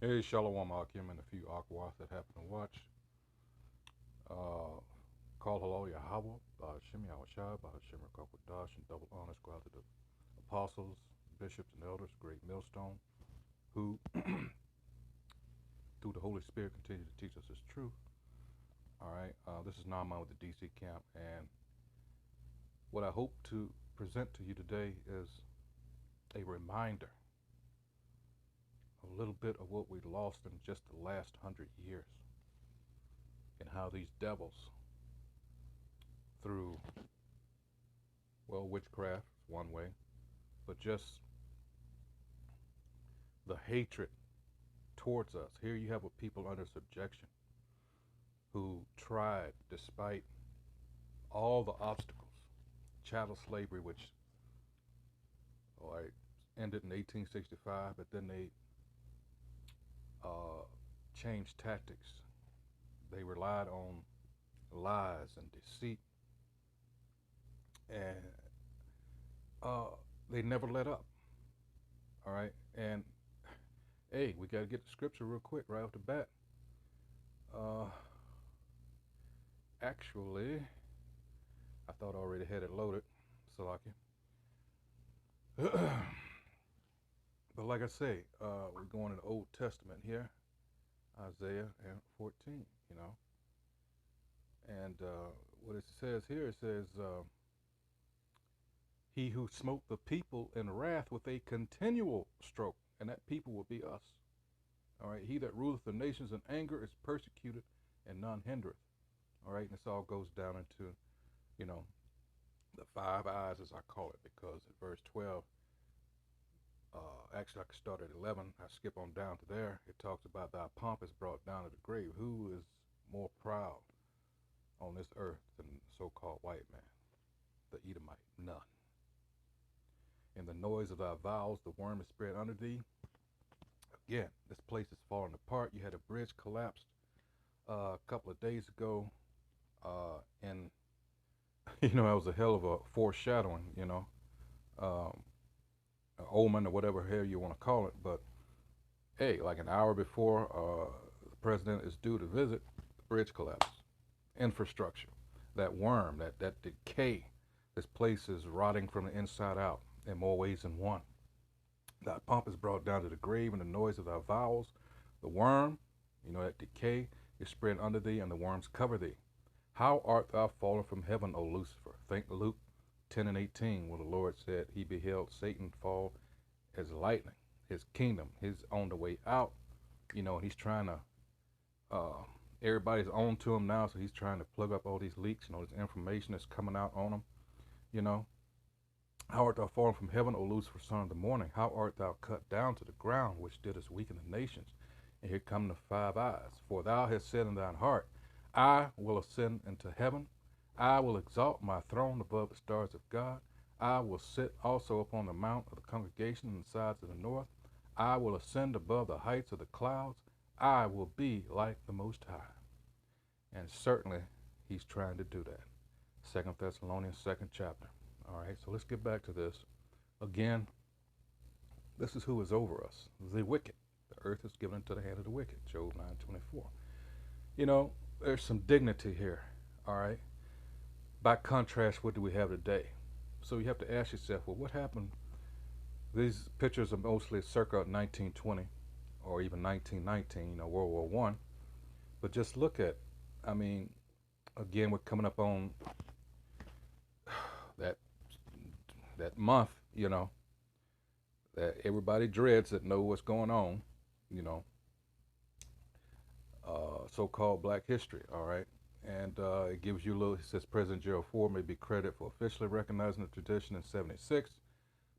Hey, Shalom Akim and a few Aquas that happen to watch. Uh, Call hello Yahweh, Bahashim Yahushai, Bahashim Rakakwadash, and double honors go out to the apostles, bishops, and elders, great millstone, who, through the Holy Spirit, continue to teach us His truth. All right, this is Naaman with the DC camp, and what I hope to present to you today is a reminder, a little bit of what we lost in just the last 100 years, and how these devils, through, well, witchcraft, one way, but just the hatred towards us. Here you have a people under subjection who tried, despite all the obstacles, chattel slavery, which ended in 1865, but then they changed tactics. They relied on lies and deceit, and they never let up. All right, and hey, we got to get the scripture real quick right off the bat. Actually, I thought I already had it loaded, Salaki. But like I say, we're going in the Old Testament here, Isaiah and 14, you know. And what it says here, it says, he who smote the people in wrath with a continual stroke, and that people will be us. All right, he that ruleth the nations in anger is persecuted, and none hindereth. All right, and this all goes down into, you know, the 5 eyes, as I call it, because at verse 12, actually I could start at 11, I skip on down to there, it talks about thy pomp is brought down to the grave. Who is more proud on this earth than the so-called white man, the Edomite? None. In the noise of thy vows, the worm is spread under thee. Again, this place is falling apart. You had a bridge collapsed a couple of days ago, and that was a hell of a foreshadowing, omen or whatever hell you want to call it. But hey, like an hour before the president is due to visit, the bridge collapsed. Infrastructure, that worm, that decay, this place is rotting from the inside out in more ways than one. Thy pomp is brought down to the grave, and the noise of thy vows, the worm, that decay, is spread under thee, and the worms cover thee. How art thou fallen from heaven, O Lucifer? Think Luke 10 and 18, where the Lord said he beheld Satan fall as lightning. His kingdom, he's on the way out, and he's trying to, everybody's on to him now, so he's trying to plug up all these leaks, this information that's coming out on him, How art thou fallen from heaven, O Lucifer, son of the morning? How art thou cut down to the ground, which didst weaken the nations? And here come the 5 eyes. For thou hast said in thine heart, I will ascend into heaven. I will exalt my throne above the stars of God. I will sit also upon the mount of the congregation in the sides of the north. I will ascend above the heights of the clouds. I will be like the Most High. And certainly he's trying to do that. 2 Thessalonians 2nd chapter. All right, so let's get back to this. Again, this is who is over us, the wicked. The earth is given into the hand of the wicked, Job 9:24. There's some dignity here, all right? By contrast, what do we have today? So you have to ask yourself, well, what happened? These pictures are mostly circa 1920 or even 1919, World War One. But just look at, again, we're coming up on that month, that everybody dreads that know what's going on, so-called Black History, all right? And it gives you a little, it says President Gerald Ford may be credited for officially recognizing the tradition in 76,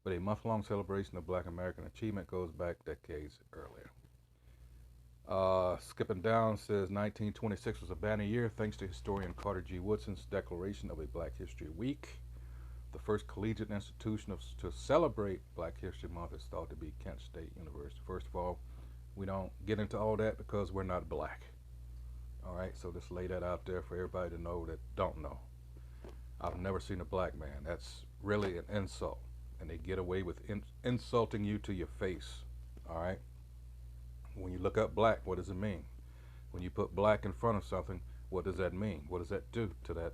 but a month-long celebration of Black American achievement goes back decades earlier. Skipping down, says 1926 was a banner year thanks to historian Carter G. Woodson's declaration of a Black History Week. The first collegiate institution to celebrate Black History Month is thought to be Kent State University. First of all, we don't get into all that because we're not black. All right, so just lay that out there for everybody to know that don't know. I've never seen a black man. That's really an insult, and they get away with insulting you to your face. All right. When you look up black, what does it mean? When you put black in front of something, what does that mean? What does that do to that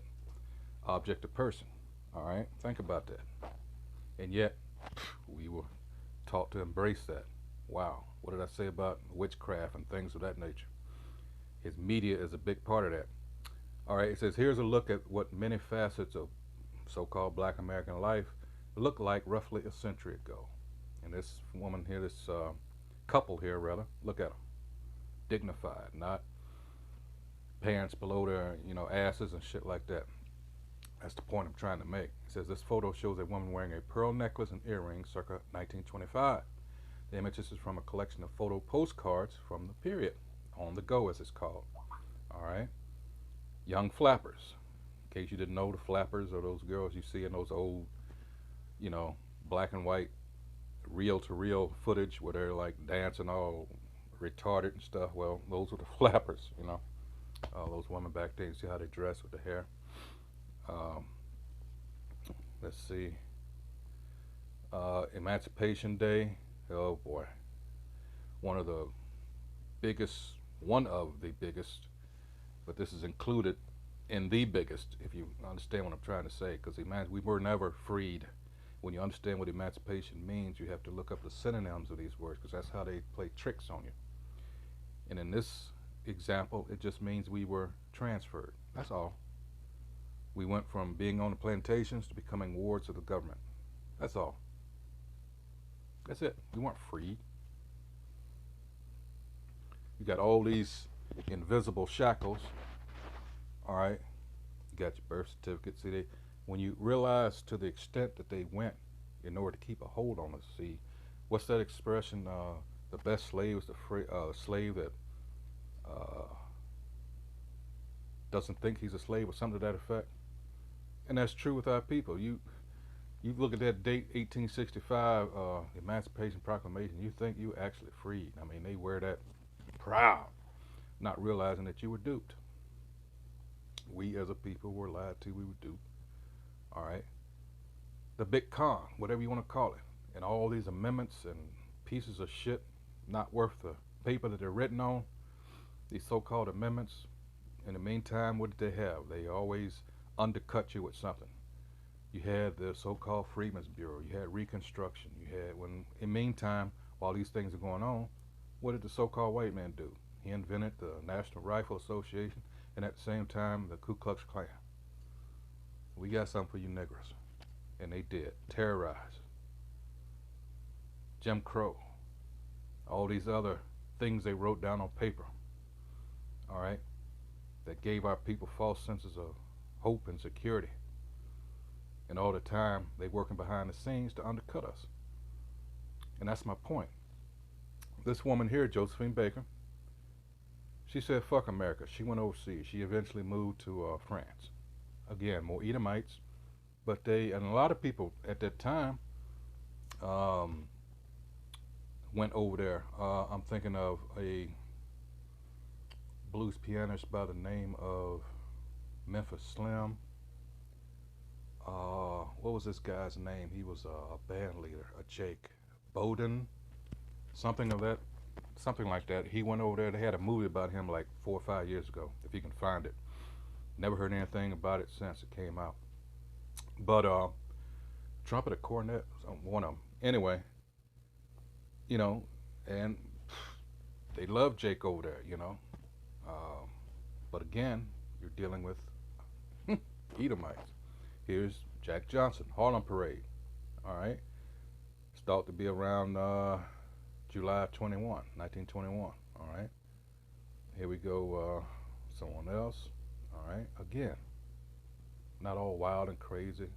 object or person? All right, think about that. And yet, we were taught to embrace that. Wow, what did I say about witchcraft and things of that nature? His media is a big part of that. All right, it says here's a look at what many facets of so-called Black American life looked like roughly a century ago. And this woman here, this couple here rather, look at them, dignified, not pants below their asses and shit like that. That's the point I'm trying to make. It says this photo shows a woman wearing a pearl necklace and earrings circa 1925. The images is from a collection of photo postcards from the period, on the go as it's called. All right, young flappers. In case you didn't know, the flappers are those girls you see in those old, black and white, reel-to-reel footage where they're like dancing all retarded and stuff. Well, those were the flappers, those women back then. You see how they dress with the hair. Let's see. Emancipation Day. Oh boy. One of the biggest, but this is included in the biggest, if you understand what I'm trying to say, because we were never freed. When you understand what emancipation means, you have to look up the synonyms of these words, because that's how they play tricks on you. And in this example, it just means we were transferred. That's all. We went from being on the plantations to becoming wards of the government. That's all. That's it. We weren't freed. You got all these invisible shackles. All right. You got your birth certificate. See, when you realize to the extent that they went in order to keep a hold on us. See, what's that expression? The best slave is the slave that doesn't think he's a slave, or something to that effect. And that's true with our people. You look at that date, 1865, Emancipation Proclamation, you think you actually freed. I mean, they wear that proud, not realizing that you were duped. We as a people were lied to, we were duped. All right. The big con, whatever you want to call it, and all these amendments and pieces of shit not worth the paper that they're written on, these so-called amendments. In the meantime, what did they have? They always undercut you with something. You had the so-called Freedmen's Bureau. You had Reconstruction. You had, in the meantime, while these things are going on, what did the so-called white man do? He invented the National Rifle Association, and at the same time, the Ku Klux Klan. We got something for you niggers. And they did. Terrorize. Jim Crow. All these other things they wrote down on paper. All right? That gave our people false senses of hope and security. And all the time, they working behind the scenes to undercut us. And that's my point. This woman here, Josephine Baker, she said, fuck America. She went overseas. She eventually moved to France. Again, more Edomites. But and a lot of people at that time went over there. I'm thinking of a blues pianist by the name of Memphis Slim. What was this guy's name? He was a band leader, a Jake Bowden, something like that. He went over there. They had a movie about him like 4 or 5 years ago, if you can find it. Never heard anything about it since it came out. But trumpet or cornet, one of them. Anyway, and they love Jake over there, But again, you're dealing with Edomites. Here's Jack Johnson, Harlem Parade. All right. It's thought to be around July 1921. All right. Here we go. Someone else. All right. Again, not all wild and crazy.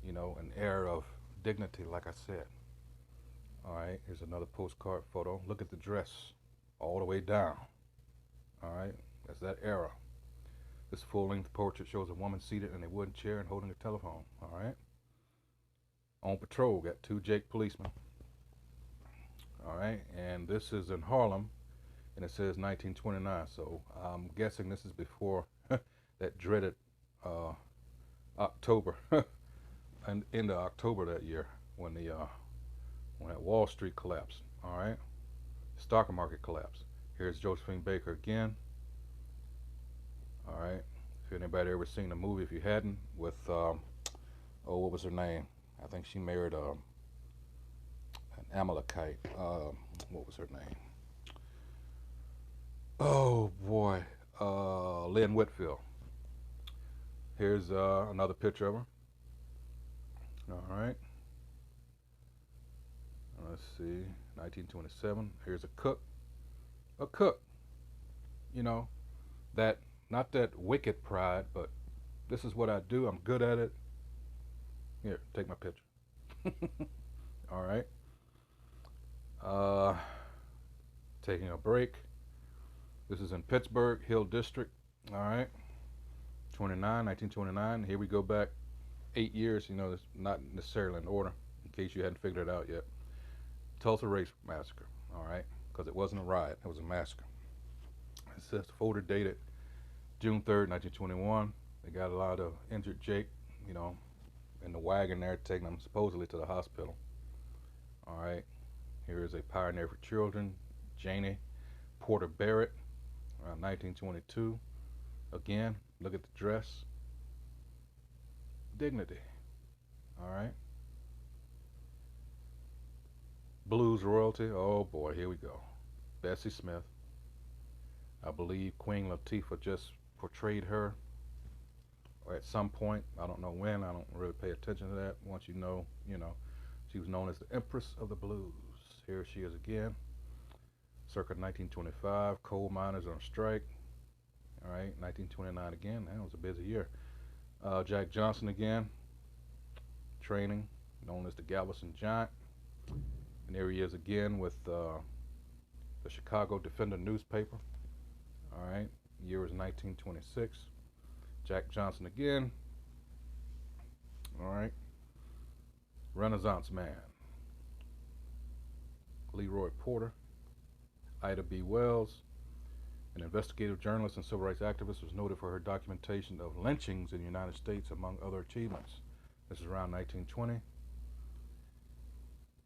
An air of dignity, like I said. All right. Here's another postcard photo. Look at the dress all the way down. All right. That's that era. This full-length portrait shows a woman seated in a wooden chair and holding a telephone. All right. On patrol, got 2 Jake policemen. All right. And this is in Harlem, and it says 1929. So I'm guessing this is before that dreaded October, and into October that year when that Wall Street collapsed. All right. Stock market collapse. Here's Josephine Baker again. All right. If anybody ever seen the movie, if you hadn't, with what was her name? I think she married an Amalekite. What was her name? Oh boy, Lynn Whitfield. Here's another picture of her. All right. Let's see, 1927. Here's a cook. A cook. You know, that, not that wicked pride, but this is what I do. I'm good at it. Here, take my picture. All right. Uh, Taking a break. This is in Pittsburgh, Hill District. All right. 1929. Here we go back 8 years. You know, it's not necessarily in order, in case you hadn't figured it out yet. Tulsa Race Massacre. All right. Because it wasn't a riot, it was a massacre. It says the folder dated June 3rd, 1921. They got a lot of injured Jake, you know, in the wagon there, taking them supposedly to the hospital. All right. Here is a pioneer for children, Janie Porter Barrett, around 1922. Again, look at the dress. Dignity. All right. Blues royalty. Oh boy, here we go. Betsy Smith. I believe Queen Latifah just portrayed her, or at some point, I don't know when, I don't really pay attention to that. Once you know, she was known as the Empress of the Blues. Here she is again, circa 1925, coal miners on strike. All right, 1929 again, that was a busy year. Jack Johnson again, training, known as the Galveston Giant. And there he is again with the Chicago Defender newspaper. All right, year was 1926. Jack Johnson again. All right. Renaissance Man. Leroy Porter. Ida B. Wells, an investigative journalist and civil rights activist, was noted for her documentation of lynchings in the United States, among other achievements. This is around 1920.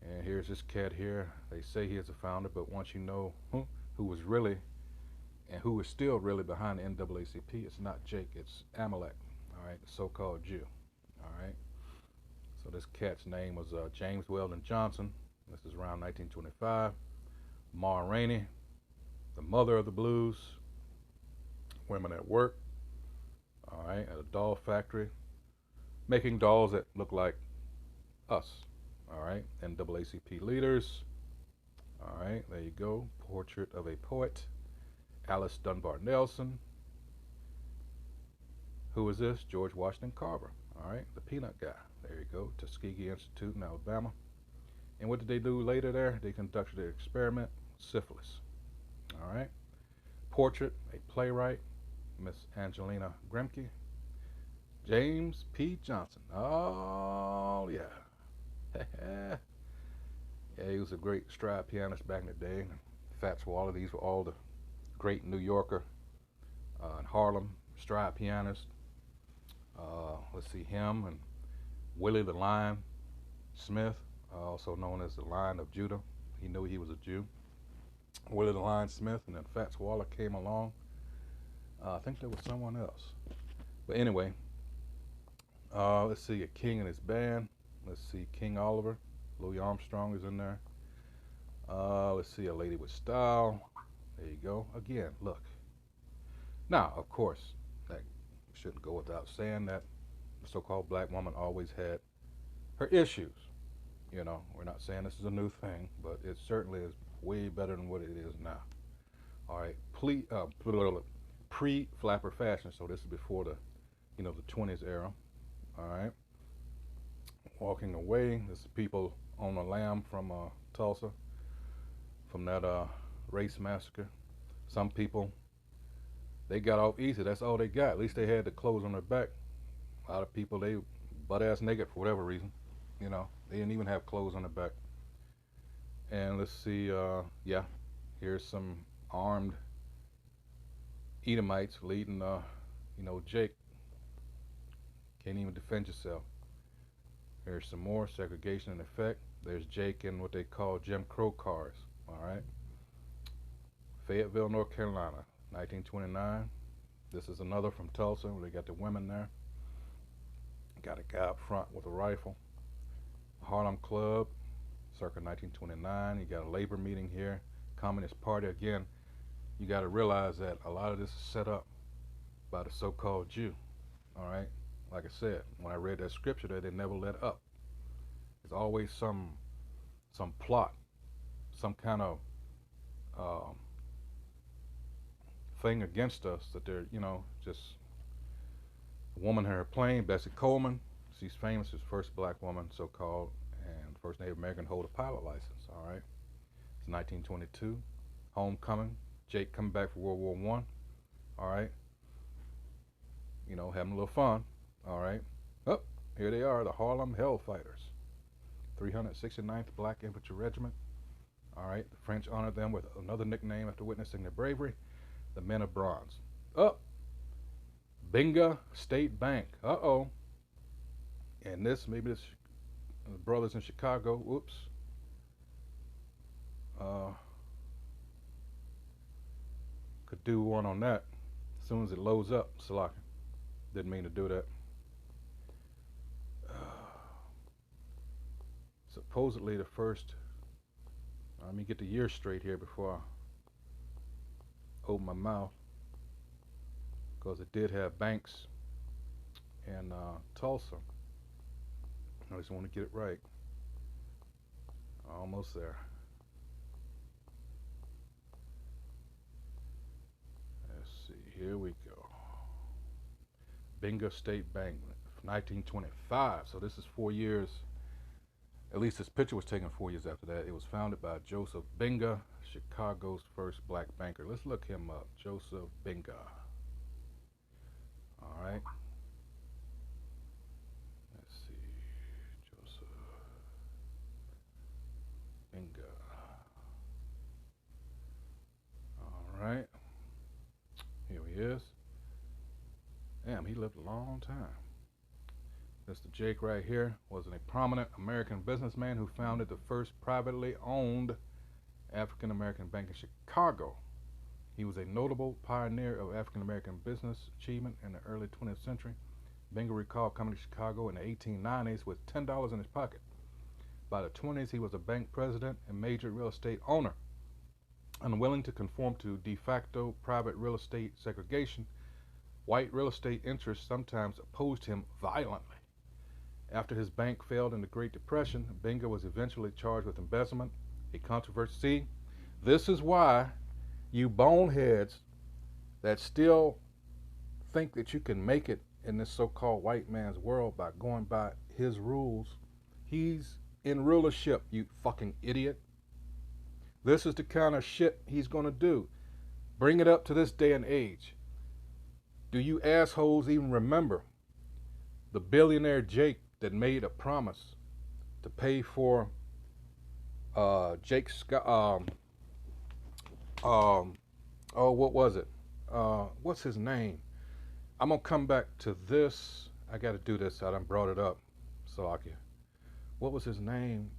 And here's this cat here. They say he is a founder, but once you know who was really and who is still really behind the NAACP, it's not Jake, it's Amalek, all right, the so-called Jew, all right. So this cat's name was James Weldon Johnson. This is around 1925. Ma Rainey, the mother of the blues. Women at work, all right, at a doll factory, making dolls that look like us, all right. NAACP leaders, all right, there you go. Portrait of a poet. Alice Dunbar Nelson. Who is this? George Washington Carver. All right, the peanut guy. There you go. Tuskegee Institute in Alabama. And what did they do later there? They conducted an experiment, syphilis. All right. Portrait, a playwright, Miss Angelina Grimke. James P. Johnson. Oh, yeah. Yeah, he was a great stride pianist back in the day. Fats Waller, these were all the great New Yorker and Harlem stride pianist. Let's see, him and Willie the Lion Smith, also known as the Lion of Judah. He knew he was a Jew. Willie the Lion Smith, and then Fats Waller came along. I think there was someone else. But anyway, let's see, a King and his band. Let's see, King Oliver. Louis Armstrong is in there. Let's see, a lady with style. There you go. Again, look. Now, of course, that shouldn't go without saying that the so-called black woman always had her issues. You know, we're not saying this is a new thing, but it certainly is way better than what it is now. All right, pre-flapper fashion. So this is before the, the 20s era. All right. Walking away. This is people on a lam from Tulsa, from that race massacre. Some people, they got off easy. That's all they got. At least they had the clothes on their back. A lot of people, they butt-ass naked for whatever reason. They didn't even have clothes on their back. And let's see, yeah, here's some armed Edomites leading, Jake. Can't even defend yourself. Here's some more segregation in effect. There's Jake in what they call Jim Crow cars, all right? Fayetteville, North Carolina, 1929. This is another from Tulsa. They got the women there. Got a guy up front with a rifle. Harlem Club, circa 1929. You got a labor meeting here. Communist Party. Again, you got to realize that a lot of this is set up by the so-called Jew. All right. Like I said, when I read that scripture there, they never let up. There's always some plot, some kind of thing against us that they're, just a woman in her plane, Bessie Coleman. She's famous as first black woman, so-called, and first Native American to hold a pilot license. All right. It's 1922. Homecoming. Jake coming back for World War I. All right. Having a little fun. All right. Oh, here they are, the Harlem Hellfighters. 369th Black Infantry Regiment. All right. The French honored them with another nickname after witnessing their bravery, the Men of Bronze. Oh, Binga State Bank. Uh-oh. And maybe this brothers in Chicago. Whoops. Could do one on that as soon as it loads up. Salaki. Didn't mean to do that. Supposedly the first, let me get the year straight here before I open my mouth, because it did have banks in Tulsa. I just want to get it right. Almost there. Let's see, here we go. Binga State Bank, 1925. So this is 4 years. At least this picture was taken 4 years after that. It was founded by Joseph Binga, Chicago's first black banker. Let's look him up. Joseph Binga. All right. Let's see. Joseph Binga. All right. Here he is. Damn, he lived a long time. Mr. Jake right here was a prominent American businessman who founded the first privately owned African American bank in Chicago. He was a notable pioneer of African American business achievement in the early 20th century. Binga recalled coming to Chicago in the 1890s with $10 in his pocket. By the 20s, he was a bank president and major real estate owner. Unwilling to conform to de facto private real estate segregation, white real estate interests sometimes opposed him violently. After his bank failed in the Great Depression, Binga was eventually charged with embezzlement, a controversy. See, this is why you boneheads that still think that you can make it in this so-called white man's world by going by his rules. He's in rulership, you fucking idiot. This is the kind of shit he's going to do. Bring it up to this day and age. Do you assholes even remember the billionaire Jake that made a promise to pay for Jake's what was it? What's his name? I'm gonna come back to this. I gotta do this. I done brought it up. Salakia. What was his name?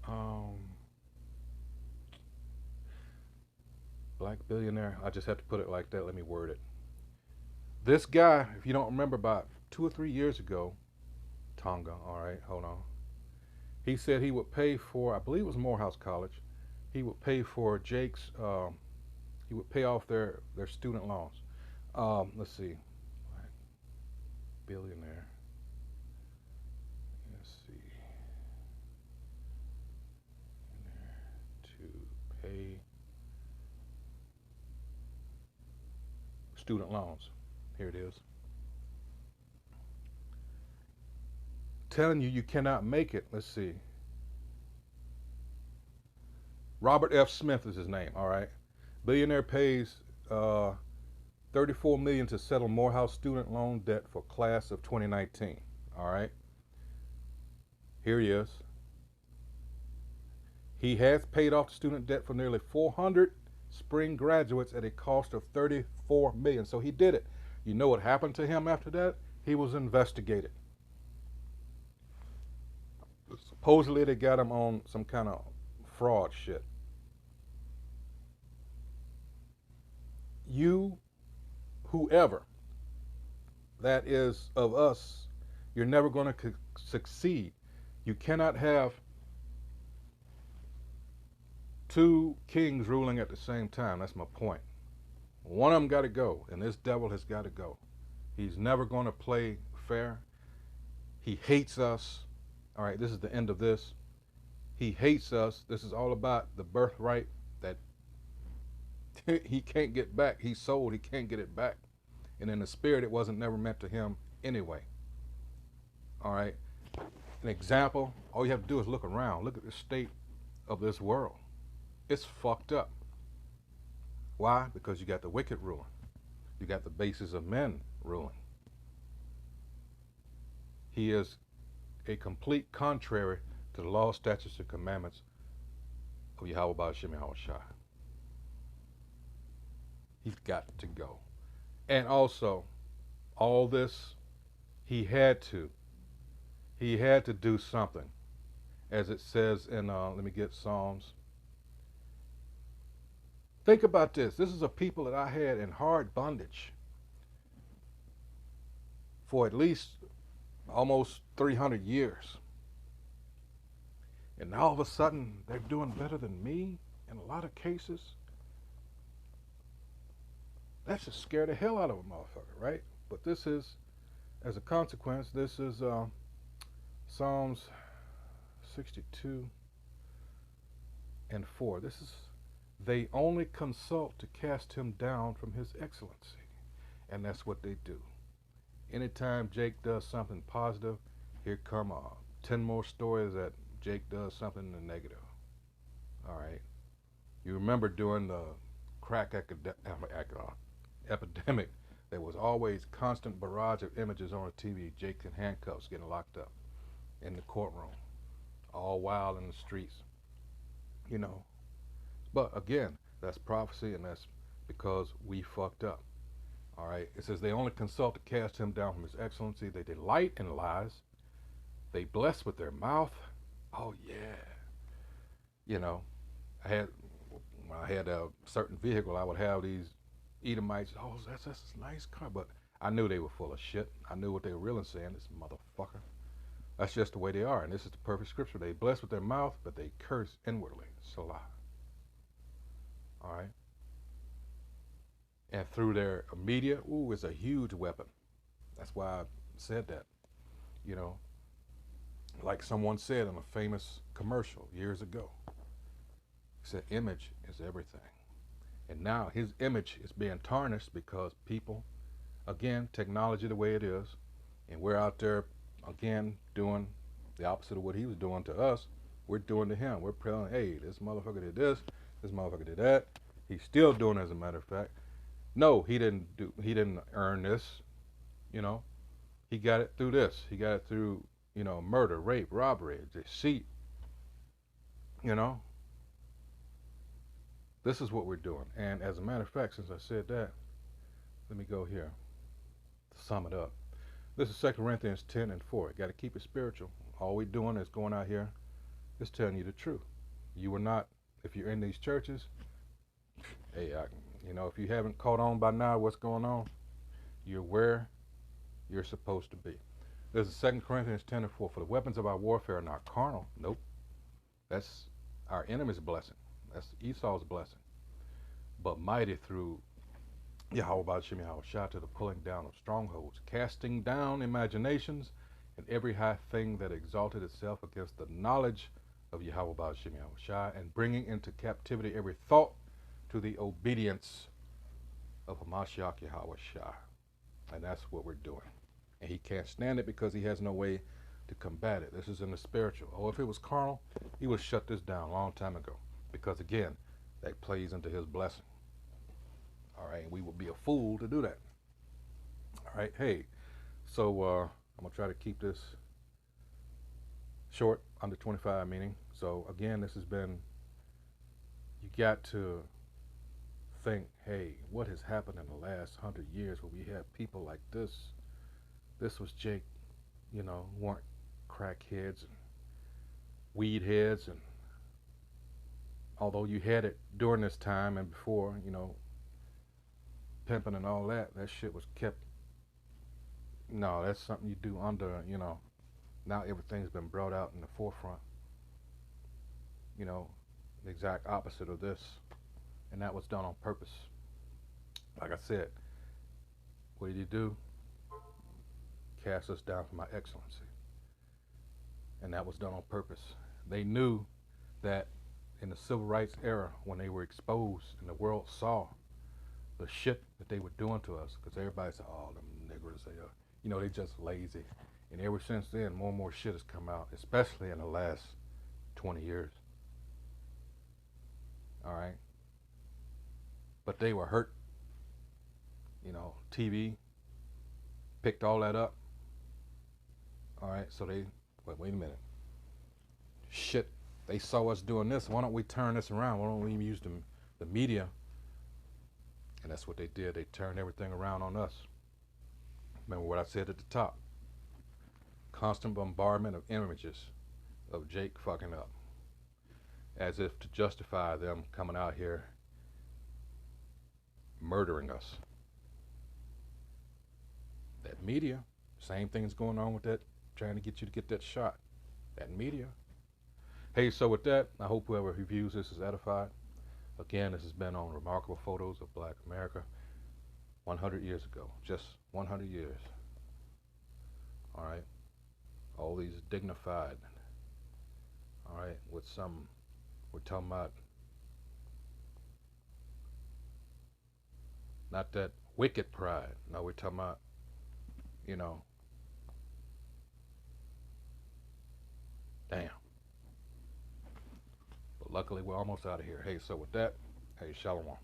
Black billionaire. I just have to put it like that. Let me word it. This guy, if you don't remember, about 2 or 3 years ago, Tonga, all right, hold on. He said he would pay for, I believe it was Morehouse College, he would pay for Jake's, he would pay off their student loans. Let's see, billionaire. Let's see, to pay student loans. Here it is. Telling you cannot make it. Let's see. Robert F. Smith is his name. All right. Billionaire pays $34 million to settle Morehouse student loan debt for class of 2019. All right. Here he is. He has paid off the student debt for nearly 400 spring graduates at a cost of $34 million. So he did it. You know what happened to him after that? He was investigated. Supposedly they got him on some kind of fraud shit. you, whoever that is of us, you're never going to succeed. You cannot have two kings ruling at the same time. That's my point. One of them got to go, and this devil has got to go. He's never going to play fair. He hates us. All right, this is the end of this. He hates us. This is all about the birthright that he can't get back. He sold, he can't get it back. And in the spirit, it wasn't never meant to him anyway. All right. An example, all you have to do is look around. Look at the state of this world. It's fucked up. Why? Because you got the wicked ruling. You got the bases of men ruling. He is a complete contrary to the law, statutes, and commandments of Yahweh Ba'Shem Yahweh Shai. He's got to go. And also, all this, he had to do something. As it says in, let me get Psalms. Think about this. This is a people that I had in hard bondage for at least almost 300 years. And now all of a sudden, they're doing better than me in a lot of cases. That should scare the hell out of a motherfucker, right? But this is, as a consequence, this is Psalms 62 and 4. This is, they only consult to cast him down from his excellency. And that's what they do. Anytime Jake does something positive, here come 10 more stories that Jake does something negative. All right. You remember during the crack epidemic, there was always constant barrage of images on the TV, Jake in handcuffs getting locked up in the courtroom, all wild in the streets, you know. But again, that's prophecy, and that's because we fucked up. All right. It says they only consult to cast him down from his excellency. They delight in lies. They bless with their mouth. Oh yeah. You know, when I had a certain vehicle, I would have these Edomites. Oh, that's a nice car, but I knew they were full of shit. I knew what they were really saying. This motherfucker. That's just the way they are, and this is the perfect scripture. They bless with their mouth, but they curse inwardly. Salah. All right. And through their media, ooh, it's a huge weapon. That's why I said that. You know, like someone said in a famous commercial years ago, he said, image is everything. And now his image is being tarnished because people, again, technology the way it is, and we're out there, again, doing the opposite of what he was doing to us. We're doing to him. We're telling, hey, this motherfucker did this motherfucker did that. He's still doing it, as a matter of fact. No, he didn't earn this, you know. He got it through this. He got it through, you know, murder, rape, robbery, deceit, you know. This is what we're doing. And as a matter of fact, since I said that, let me go here to sum it up. This is 2 Corinthians 10 and 4. You got to keep it spiritual. All we're doing is going out here is telling you the truth. You are not, if you're in these churches, hey, you know, if you haven't caught on by now what's going on, you're where you're supposed to be. This is 2 Corinthians 10 and 4. For the weapons of our warfare are not carnal. Nope. That's our enemy's blessing. That's Esau's blessing. But mighty through Yahweh Ba'Shem Yahweh Shai to the pulling down of strongholds, casting down imaginations and every high thing that exalted itself against the knowledge of Yahweh Ba'Shem Yahweh Shai, and bringing into captivity every thought to the obedience of Hamashiach Yahweh Shai. And that's what we're doing. And he can't stand it because he has no way to combat it. This is in the spiritual. Oh, if it was carnal, he would shut this down a long time ago. Because again, that plays into his blessing. All right, and we would be a fool to do that. All right, hey, so I'm gonna try to keep this short, under 25 meaning. So again, this has been, you got to think, hey, what has happened in the last 100 years where we have people like this? This was Jake, you know, weren't crackheads and weed heads, and although you had it during this time and before, you know, pimping and all that, that shit was kept. No, that's something you do under, you know. Now everything's been brought out in the forefront. You know, the exact opposite of this. And that was done on purpose. Like I said, what did he do? Cast us down from our excellency. And that was done on purpose. They knew that in the civil rights era, when they were exposed and the world saw the shit that they were doing to us, because everybody said, oh, them niggers, they are, you know, they just lazy. And ever since then, more and more shit has come out, especially in the last 20 years. All right? But they were hurt. You know, TV picked all that up. All right, so they, wait a minute. Shit, they saw us doing this. Why don't we turn this around? Why don't we use the media? And that's what they did. They turned everything around on us. Remember what I said at the top. Constant bombardment of images of Jake fucking up. As if to justify them coming out here murdering us. That media, same thing's going on with that, trying to get you to get that shot. That media. Hey, so with that, I hope whoever reviews this is edified. Again, this has been on Remarkable Photos of Black America 100 years ago. Just 100 years. All right. All these dignified. All right. With some, we're talking about not that wicked pride. No, we're talking about, you know, damn. But luckily, we're almost out of here. Hey, so with that, hey, shalom.